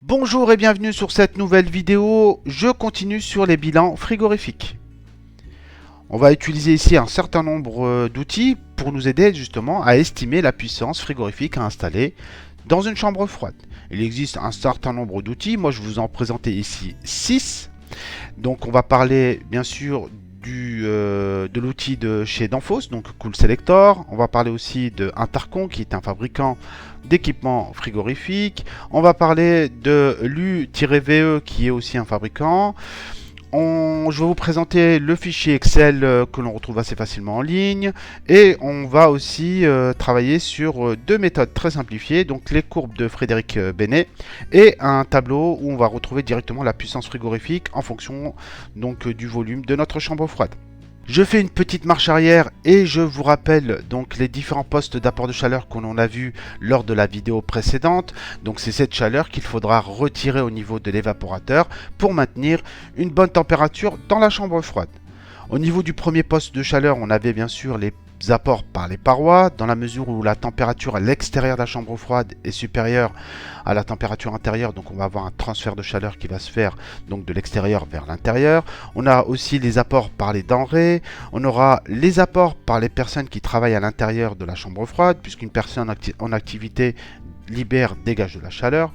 Bonjour et bienvenue sur cette nouvelle vidéo. Je continue sur les bilans frigorifiques. On va utiliser ici un certain nombre d'outils pour nous aider justement à estimer la puissance frigorifique à installer dans une chambre froide. Il existe un certain nombre d'outils. Moi, je vous en présenter ici 6. Donc, on va parler bien sûr de l'outil de chez Danfoss, donc Cool Selector. On va parler aussi de Intercon, qui est un fabricant d'équipements frigorifiques. On va parler de l'U-VE, qui est aussi un fabricant. Je vais vous présenter le fichier Excel que l'on retrouve assez facilement en ligne, et on va aussi travailler sur deux méthodes très simplifiées, donc les courbes de Frédéric Bennet et un tableau où on va retrouver directement la puissance frigorifique en fonction donc du volume de notre chambre froide. Je fais une petite marche arrière et je vous rappelle donc les différents postes d'apport de chaleur que l'on a vu lors de la vidéo précédente. Donc c'est cette chaleur qu'il faudra retirer au niveau de l'évaporateur pour maintenir une bonne température dans la chambre froide. Au niveau du premier poste de chaleur, on avait bien sûr les apports par les parois, dans la mesure où la température à l'extérieur de la chambre froide est supérieure à la température intérieure, donc on va avoir un transfert de chaleur qui va se faire donc de l'extérieur vers l'intérieur. On a aussi les apports par les denrées, on aura les apports par les personnes qui travaillent à l'intérieur de la chambre froide, puisqu'une personne en activité libère, dégage de la chaleur.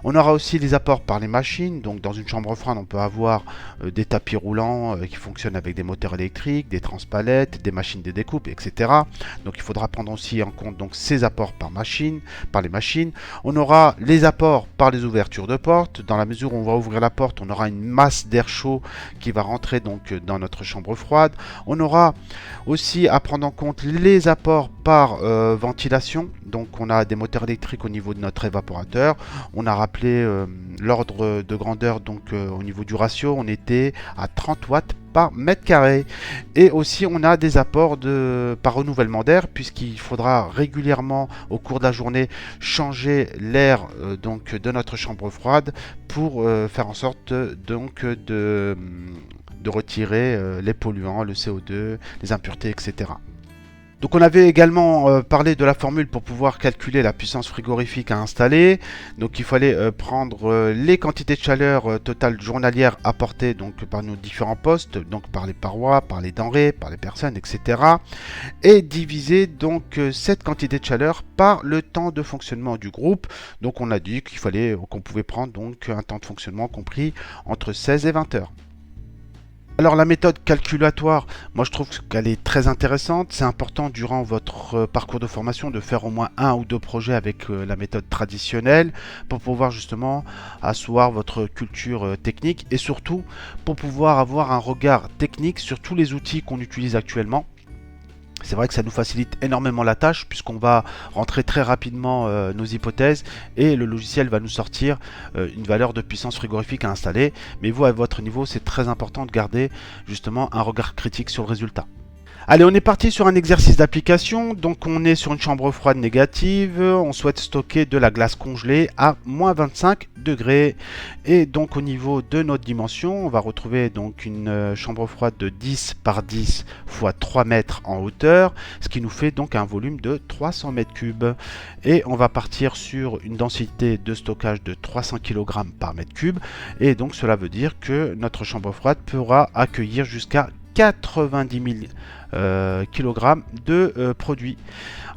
On aura aussi les apports par les machines, donc dans une chambre froide on peut avoir des tapis roulants qui fonctionnent avec des moteurs électriques, des transpalettes, des machines de découpe, etc. Donc il faudra prendre aussi en compte donc ces apports par les machines. On aura les apports par les ouvertures de porte, dans la mesure où on va ouvrir la porte, on aura une masse d'air chaud qui va rentrer donc dans notre chambre froide. On aura aussi à prendre en compte les apports par ventilation, donc on a des moteurs électriques au niveau de notre évaporateur. On a rappelé l'ordre de grandeur, donc au niveau du ratio, on était à 30 watts par mètre carré. Et aussi on a des apports par renouvellement d'air, puisqu'il faudra régulièrement au cours de la journée changer l'air donc de notre chambre froide pour faire en sorte donc de retirer les polluants, le CO2, les impuretés, etc. Donc on avait également parlé de la formule pour pouvoir calculer la puissance frigorifique à installer. Donc il fallait prendre les quantités de chaleur totales journalières apportées donc par nos différents postes, donc par les parois, par les denrées, par les personnes, etc. Et diviser donc cette quantité de chaleur par le temps de fonctionnement du groupe. Donc on a dit qu'on pouvait prendre donc un temps de fonctionnement compris entre 16 et 20 heures. Alors la méthode calculatoire, moi je trouve qu'elle est très intéressante. C'est important durant votre parcours de formation de faire au moins un ou deux projets avec la méthode traditionnelle pour pouvoir justement asseoir votre culture technique et surtout pour pouvoir avoir un regard technique sur tous les outils qu'on utilise actuellement. C'est vrai que ça nous facilite énormément la tâche puisqu'on va rentrer très rapidement nos hypothèses et le logiciel va nous sortir une valeur de puissance frigorifique à installer. Mais vous, à votre niveau, c'est très important de garder justement un regard critique sur le résultat. Allez, on est parti sur un exercice d'application. Donc on est sur une chambre froide négative. On souhaite stocker de la glace congelée à moins 25 degrés. Et donc au niveau de notre dimension, on va retrouver donc une chambre froide de 10 par 10 x 3 mètres en hauteur, ce qui nous fait donc un volume de 300 mètres cubes. Et on va partir sur une densité de stockage de 300 kg par mètre cube. Et donc cela veut dire que notre chambre froide pourra accueillir jusqu'à 90 000 kg de produits.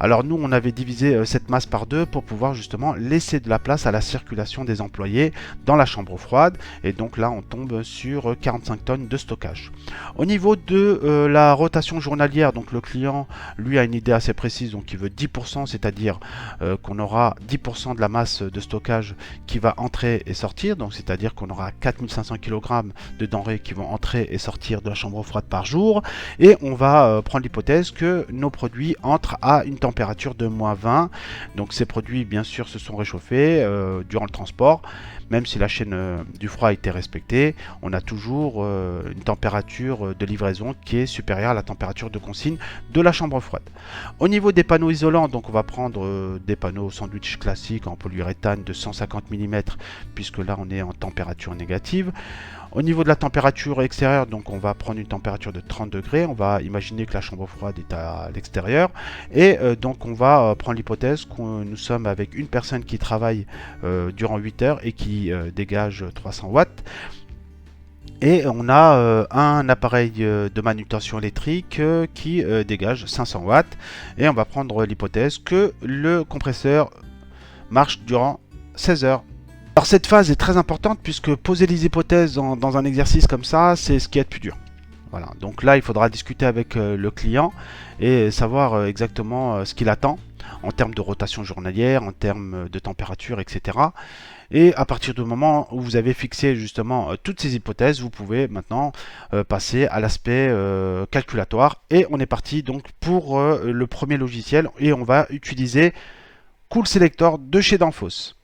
Alors nous on avait divisé cette masse par deux pour pouvoir justement laisser de la place à la circulation des employés dans la chambre froide, et donc là on tombe sur 45 tonnes de stockage. Au niveau de la rotation journalière, donc le client lui a une idée assez précise, donc il veut 10%, c'est-à-dire qu'on aura 10% de la masse de stockage qui va entrer et sortir, donc c'est-à-dire qu'on aura 4500 kg de denrées qui vont entrer et sortir de la chambre froide par jour, et on va prendre l'hypothèse que nos produits entrent à une température de moins 20. Donc ces produits bien sûr se sont réchauffés durant le transport. Même si la chaîne du froid a été respectée, on a toujours une température de livraison qui est supérieure à la température de consigne de la chambre froide. Au niveau des panneaux isolants, donc on va prendre des panneaux sandwich classiques en polyuréthane de 150 mm, puisque là on est en température négative. Au niveau de la température extérieure, donc on va prendre une température de 30 degrés. On va imaginer que la chambre froide est à l'extérieur. Et donc on va prendre l'hypothèse que nous sommes avec une personne qui travaille durant 8 heures et qui dégage 300 watts. Et on a un appareil de manutention électrique qui dégage 500 watts. Et on va prendre l'hypothèse que le compresseur marche durant 16 heures. Alors cette phase est très importante puisque poser les hypothèses dans un exercice comme ça, c'est ce qui est le plus dur. Voilà, donc là il faudra discuter avec le client et savoir exactement ce qu'il attend en termes de rotation journalière, en termes de température, etc. Et à partir du moment où vous avez fixé justement toutes ces hypothèses, vous pouvez maintenant passer à l'aspect calculatoire. Et on est parti donc pour le premier logiciel et on va utiliser Cool Selector de chez Danfoss.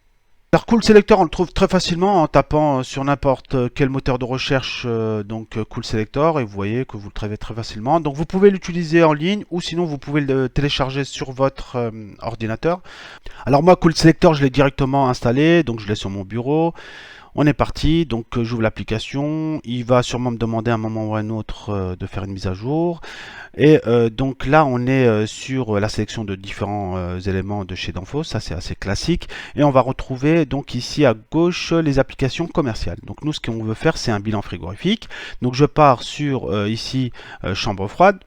Alors Cool Selector, on le trouve très facilement en tapant sur n'importe quel moteur de recherche, Cool Selector, et vous voyez que vous le trouvez très facilement. Donc vous pouvez l'utiliser en ligne ou sinon vous pouvez le télécharger sur votre ordinateur. Alors moi Cool Selector, je l'ai directement installé, donc je l'ai sur mon bureau. On est parti, donc j'ouvre l'application, il va sûrement me demander à un moment ou à un autre de faire une mise à jour. Et donc là on est sur la sélection de différents éléments de chez Danfoss, ça c'est assez classique. Et on va retrouver donc ici à gauche les applications commerciales. Donc nous ce qu'on veut faire c'est un bilan frigorifique. Donc je pars sur ici chambre froide.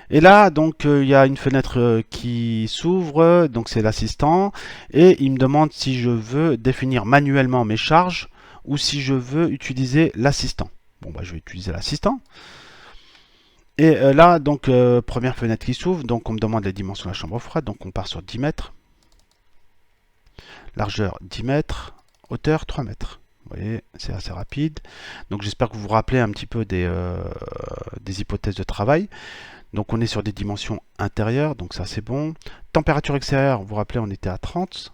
Et là, donc, il y a une fenêtre qui s'ouvre, donc c'est l'assistant, et il me demande si je veux définir manuellement mes charges ou si je veux utiliser l'assistant. Bon, bah, je vais utiliser l'assistant. Et là, donc, première fenêtre qui s'ouvre, donc on me demande les dimensions de la chambre froide, donc on part sur 10 mètres, largeur 10 mètres, hauteur 3 mètres. Vous voyez, c'est assez rapide. Donc j'espère que vous vous rappelez un petit peu des hypothèses de travail. Donc on est sur des dimensions intérieures, donc ça c'est bon. Température extérieure, vous vous rappelez, on était à 30.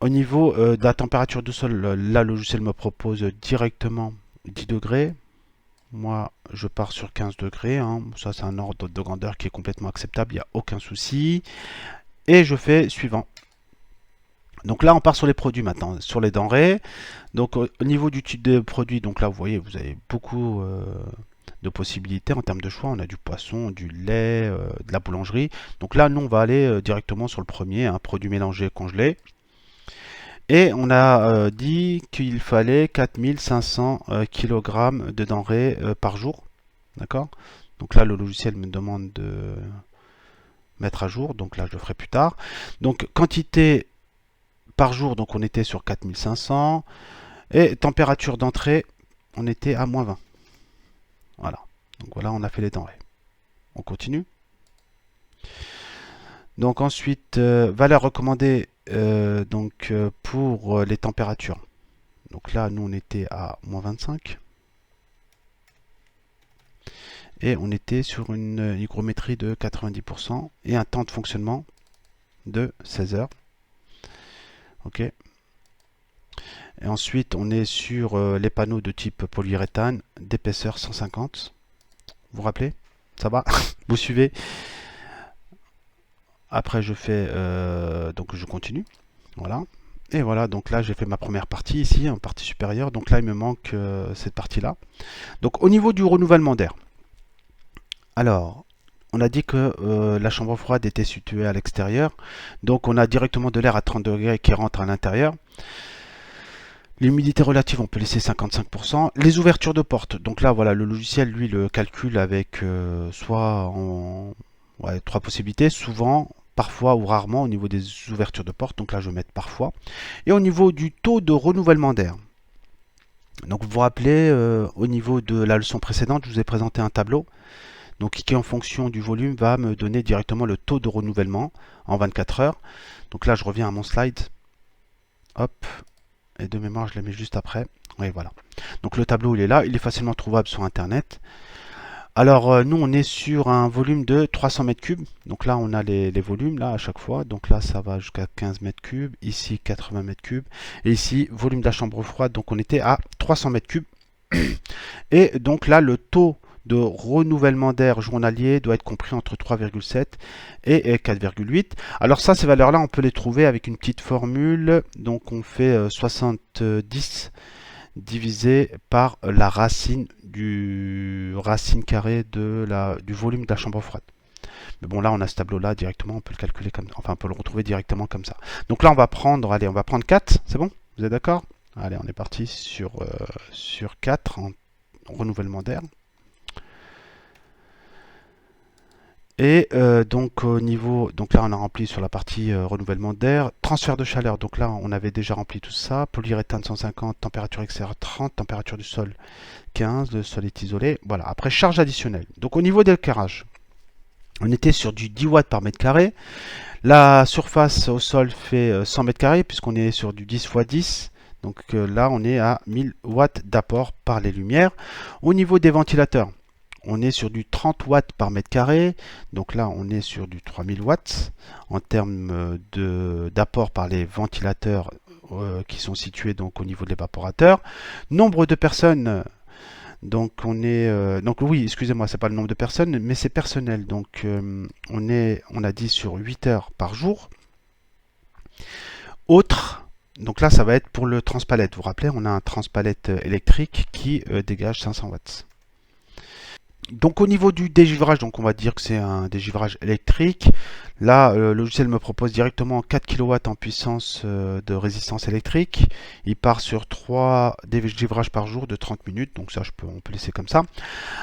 Au niveau de la température du sol, là le logiciel me propose directement 10 degrés. Moi je pars sur 15 degrés, hein. Ça c'est un ordre de grandeur qui est complètement acceptable, il n'y a aucun souci. Et je fais suivant. Donc là on part sur les produits maintenant, sur les denrées. Donc au niveau du type de produit, donc là vous voyez, vous avez beaucoup de possibilités en termes de choix. On a du poisson, du lait, de la boulangerie. Donc là, nous, on va aller directement sur le premier, un produit mélangé congelé. Et on a dit qu'il fallait 4500 kg de denrées par jour. D'accord? Donc là, le logiciel me demande de mettre à jour. Donc là, je le ferai plus tard. Donc, quantité par jour, donc on était sur 4500. Et température d'entrée, on était à -20. Voilà, donc voilà, on a fait les denrées. On continue. Donc ensuite, valeur recommandée pour les températures. Donc là, nous, on était à -25. Et on était sur une hygrométrie de 90% et un temps de fonctionnement de 16 heures. Ok. Et ensuite, on est sur les panneaux de type polyuréthane, d'épaisseur 150. Vous vous rappelez? Ça va? Vous suivez? Après, je fais donc je continue. Voilà. Et voilà, donc là, j'ai fait ma première partie ici, en partie supérieure. Donc là, il me manque cette partie-là. Donc au niveau du renouvellement d'air. Alors, on a dit que la chambre froide était située à l'extérieur. Donc on a directement de l'air à 30 degrés qui rentre à l'intérieur. L'humidité relative, on peut laisser 55%. Les ouvertures de porte, donc là, voilà, le logiciel, lui, le calcule avec soit en 3 possibilités, souvent, parfois ou rarement au niveau des ouvertures de porte. Donc là, je vais mettre parfois. Et au niveau du taux de renouvellement d'air. Donc vous vous rappelez, au niveau de la leçon précédente, je vous ai présenté un tableau. Donc qui, en fonction du volume, va me donner directement le taux de renouvellement en 24 heures. Donc là, je reviens à mon slide. Hop. Et de mémoire, je les mets juste après. Oui, voilà. Donc le tableau, il est là. Il est facilement trouvable sur Internet. Alors, nous, on est sur un volume de 300 mètres cubes. Donc là, on a les volumes, là, à chaque fois. Donc là, ça va jusqu'à 15 mètres cubes. Ici, 80 mètres cubes. Et ici, volume de la chambre froide. Donc, on était à 300 mètres cubes. Et donc là, le taux de renouvellement d'air journalier doit être compris entre 3,7 et 4,8. Alors ça, ces valeurs-là, on peut les trouver avec une petite formule. Donc on fait 70 divisé par la racine du carré du volume de la chambre froide. Mais bon, là, on a ce tableau-là directement, on peut le calculer comme, enfin, on peut le retrouver directement comme ça. Donc là, on va prendre, allez, on va prendre 4, c'est bon? Vous êtes d'accord? Allez, on est parti sur 4 en renouvellement d'air. Et donc au niveau, donc là on a rempli sur la partie renouvellement d'air, transfert de chaleur, donc là on avait déjà rempli tout ça, polyuréthane 150, température extérieure 30, température du sol 15, le sol est isolé, voilà. Après charge additionnelle, donc au niveau d'éclairage, on était sur du 10 watts par mètre carré, la surface au sol fait 100 mètres carrés puisqu'on est sur du 10 x 10, donc là on est à 1000 watts d'apport par les lumières. Au niveau des ventilateurs, on est sur du 30 watts par mètre carré, donc là on est sur du 3000 watts en termes d'apport par les ventilateurs qui sont situés donc au niveau de l'évaporateur. Nombre de personnes, donc on est donc oui, excusez-moi, c'est pas le nombre de personnes, mais c'est personnel, donc on a dit sur 8 heures par jour. Autre, donc là ça va être pour le transpalette. Vous vous rappelez, on a un transpalette électrique qui dégage 500 watts. Donc au niveau du dégivrage, donc on va dire que c'est un dégivrage électrique. Là, le logiciel me propose directement 4 kW en puissance de résistance électrique. Il part sur 3 dégivrages par jour de 30 minutes, donc ça on peut laisser comme ça.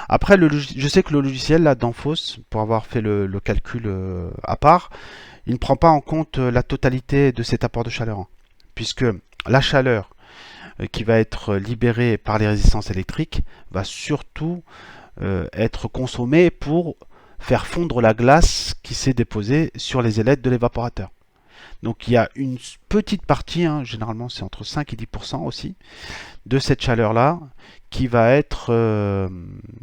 Après, je sais que le logiciel là d'Enphos, pour avoir fait le calcul à part, il ne prend pas en compte la totalité de cet apport de chaleur, hein, puisque la chaleur qui va être libérée par les résistances électriques va surtout être consommé pour faire fondre la glace qui s'est déposée sur les ailettes de l'évaporateur. Donc il y a une petite partie, hein, généralement c'est entre 5 et 10% aussi, de cette chaleur-là qui va être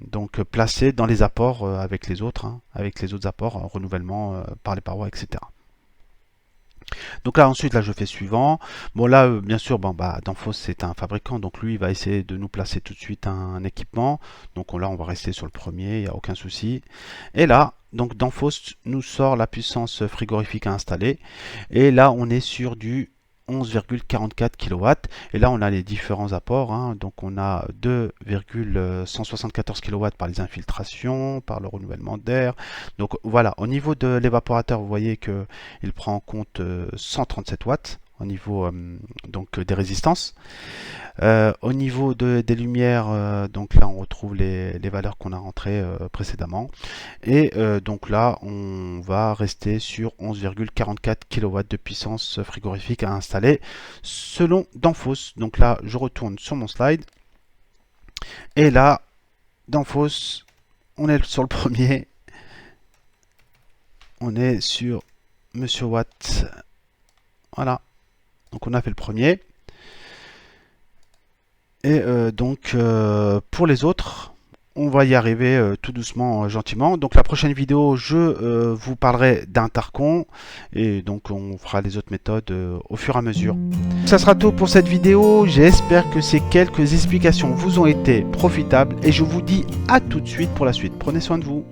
donc placée dans les apports avec les autres, hein, avec les autres apports, renouvellement par les parois, etc. Donc là ensuite là je fais suivant. Bon là bien sûr Danfoss c'est un fabricant, donc lui il va essayer de nous placer tout de suite un équipement. Donc là on va rester sur le premier, il n'y a aucun souci. Et là donc Danfoss nous sort la puissance frigorifique à installer. Et là on est sur du 11,44 kW. Et là on a les différents apports, hein. Donc on a 2,174 kW par les infiltrations, par le renouvellement d'air. Donc voilà, au niveau de l'évaporateur, vous voyez que il prend en compte 137 watts au niveau donc des résistances. Au niveau des lumières, donc là on retrouve les valeurs qu'on a rentrées précédemment. Et donc là on va rester sur 11,44 kW de puissance frigorifique à installer selon Danfoss. Donc là je retourne sur mon slide. Et là, Danfoss, on est sur le premier. On est sur Monsieur Watt. Voilà. Donc on a fait le premier. Et donc pour les autres, on va y arriver tout doucement, gentiment. Donc la prochaine vidéo, je vous parlerai d'un Tarcon. Et donc on fera les autres méthodes au fur et à mesure. Ça sera tout pour cette vidéo. J'espère que ces quelques explications vous ont été profitables. Et je vous dis à tout de suite pour la suite. Prenez soin de vous.